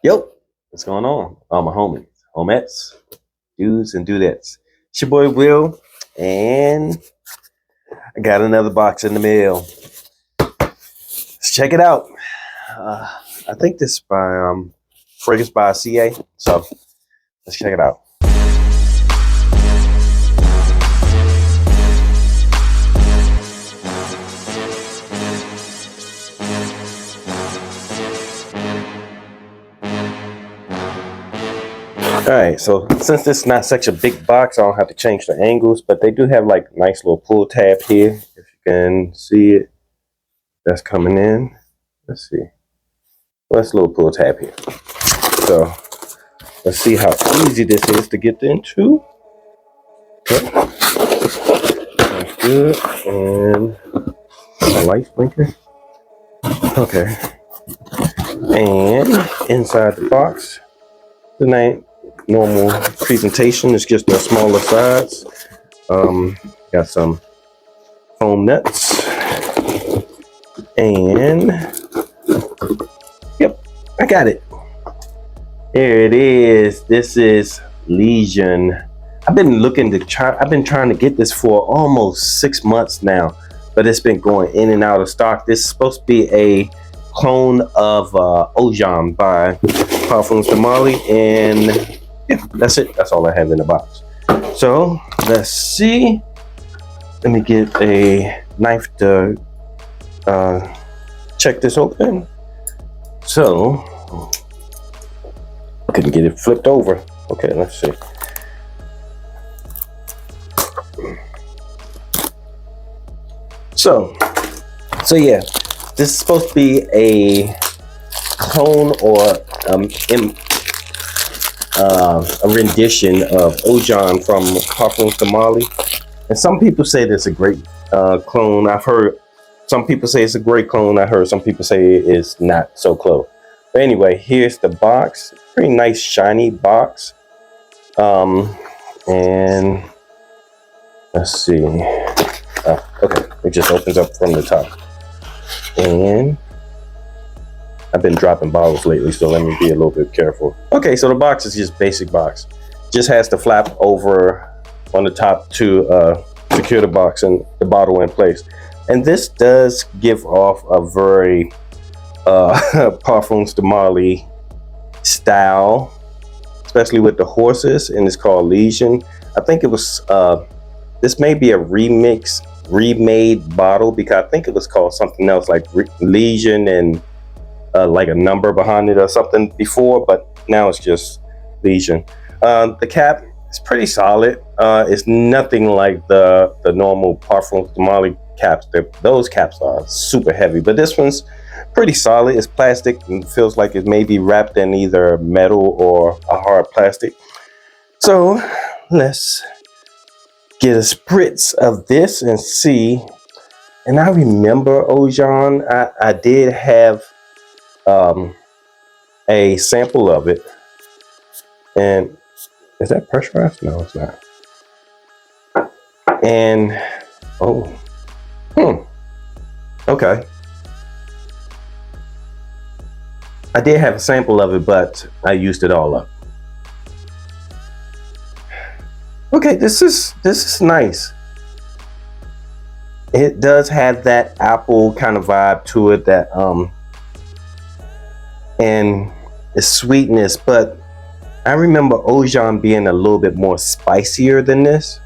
Yo, what's going on? All my homies, homettes, dudes, and dudettes. It's your boy Will, and I got another box in the mail. Let's check it out. I think this is by Fragrance by CA. So let's check it out. All right, so since this is not such a big box, I don't have to change the angles, but they do have like nice little pull tab here. If you can see it, that's coming in. Let's see. Well, that's a little pull tab here. So let's see how easy this is to get into. Okay. That's good. And my light's blinking. Okay. And inside the box, the normal presentation is just the smaller size. Got some foam nuts. And yep, I got it. There it is. This is Legion. I've been trying to get this for almost 6 months now, but it's been going in and out of stock. This is supposed to be a clone of Ojan by Parfums de Marly, and yeah, that's it. That's all I have in the box. So let's see. Let me get a knife to check this open. So I couldn't get it flipped over. Okay, let's see. So yeah, this is supposed to be a clone or a rendition of Ojan from Parfums de Marly. And some people say this is a great clone. I've heard some people say it's a great clone. I heard some people say it's not so close. But anyway, here's the box. Pretty nice shiny box. And let's see. Okay, it just opens up from the top. And I've been dropping bottles lately, so let me be a little bit careful. Okay, so the box is just basic box. Just has the flap over on the top to secure the box and the bottle in place. And this does give off a very Parfums de Marly style, especially with the horses, and it's called Legion. I think it was, this may be a remade bottle, because I think it was called something else like Legion and like a number behind it or something before, but now it's just Legion. The cap is pretty solid. It's nothing like the normal Parfums de Marly caps. Those caps are super heavy, but this one's pretty solid. It's plastic and feels like it may be wrapped in either metal or a hard plastic. So let's get a spritz of this and see. And I remember Ojan, I did have a sample of it. And is that pressurized? No, it's not. And okay. I did have a sample of it, but I used it all up. Okay, this is nice. It does have that apple kind of vibe to it, that and it's sweetness, but I remember Ojan being a little bit more spicier than this.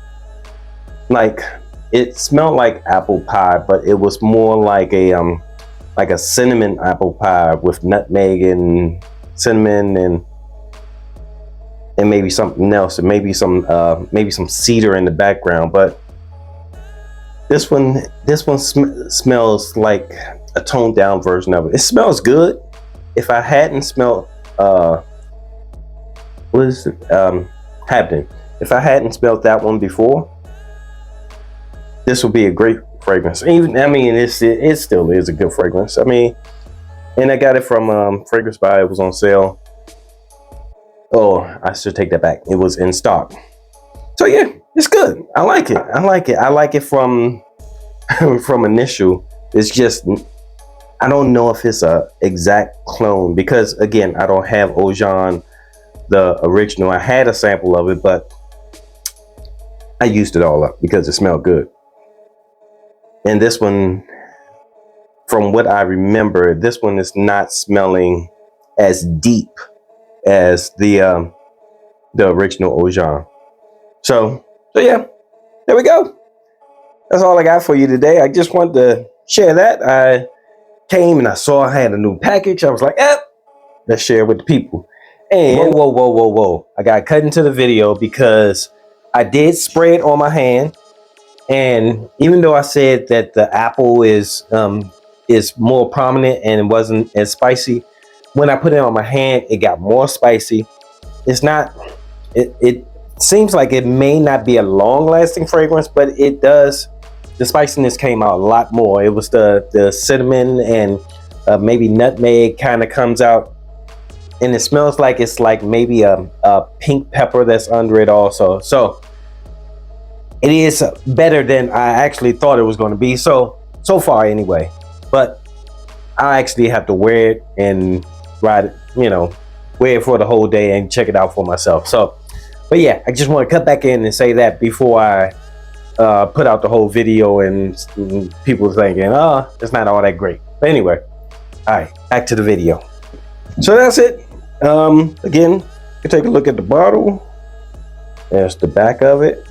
Like, it smelled like apple pie, but it was more like a cinnamon apple pie with nutmeg and cinnamon and maybe something else, and maybe some cedar in the background. But this one smells like a toned down version of it. It smells good. If I hadn't smelled Habden, if I hadn't smelled that one before, this would be a great fragrance. Even, I mean, it still is a good fragrance. I mean, and I got it from Fragrance By. It was on sale. Oh, I should take that back. It was in stock. So yeah, it's good. I like it. I like it from from initial. It's just I don't know if it's a exact clone because again, I don't have Ojan, the original. I had a sample of it, but I used it all up because it smelled good. And this one, from what I remember, this one is not smelling as deep as the original Ojan. So yeah, there we go. That's all I got for you today. I just wanted to share that. I came and I saw I had a new package. I was like, let's share it with the people. And whoa. I got cut into the video because I did spray it on my hand. And even though I said that the apple is more prominent and it wasn't as spicy, when I put it on my hand, it got more spicy. It's not, it seems like it may not be a long lasting fragrance, but it does. The spiciness came out a lot more. It was the cinnamon and maybe nutmeg kind of comes out, and it smells like it's like maybe a pink pepper that's under it also. So it is better than I actually thought it was going to be. So far anyway. But I actually have to wear it and ride it, wear it for the whole day and check it out for myself. So, but yeah, I just want to cut back in and say that before I put out the whole video and people thinking, it's not all that great. But anyway, all right, back to the video. So that's it. Again, you take a look at the bottle. There's the back of it.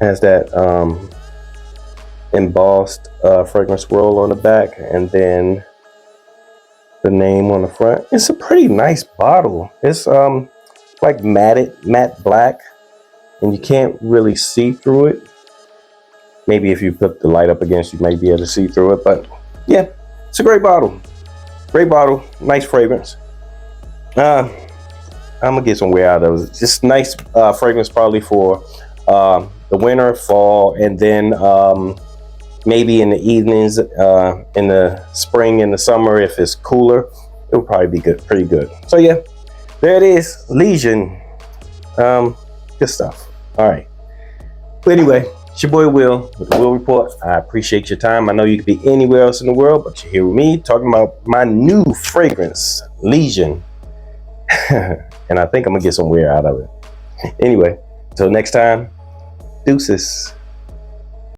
Has that embossed fragrance swirl on the back, and then the name on the front. It's a pretty nice bottle. It's like matte black, and you can't really see through it. Maybe if you put the light up against, you might be able to see through it. But yeah, it's a great bottle. Great bottle, nice fragrance. I'm gonna get some wear out of it. Just nice fragrance, probably for the winter, fall, and then maybe in the evenings, in the spring and the summer, if it's cooler, it will probably be good, pretty good. So yeah, there it is, Legion. Good stuff. All right. But anyway, it's your boy Will with the Will Report. I appreciate your time. I know you could be anywhere else in the world, but you're here with me talking about my new fragrance, Legion. And I think I'm gonna get some wear out of it. Anyway, until next time, deuces.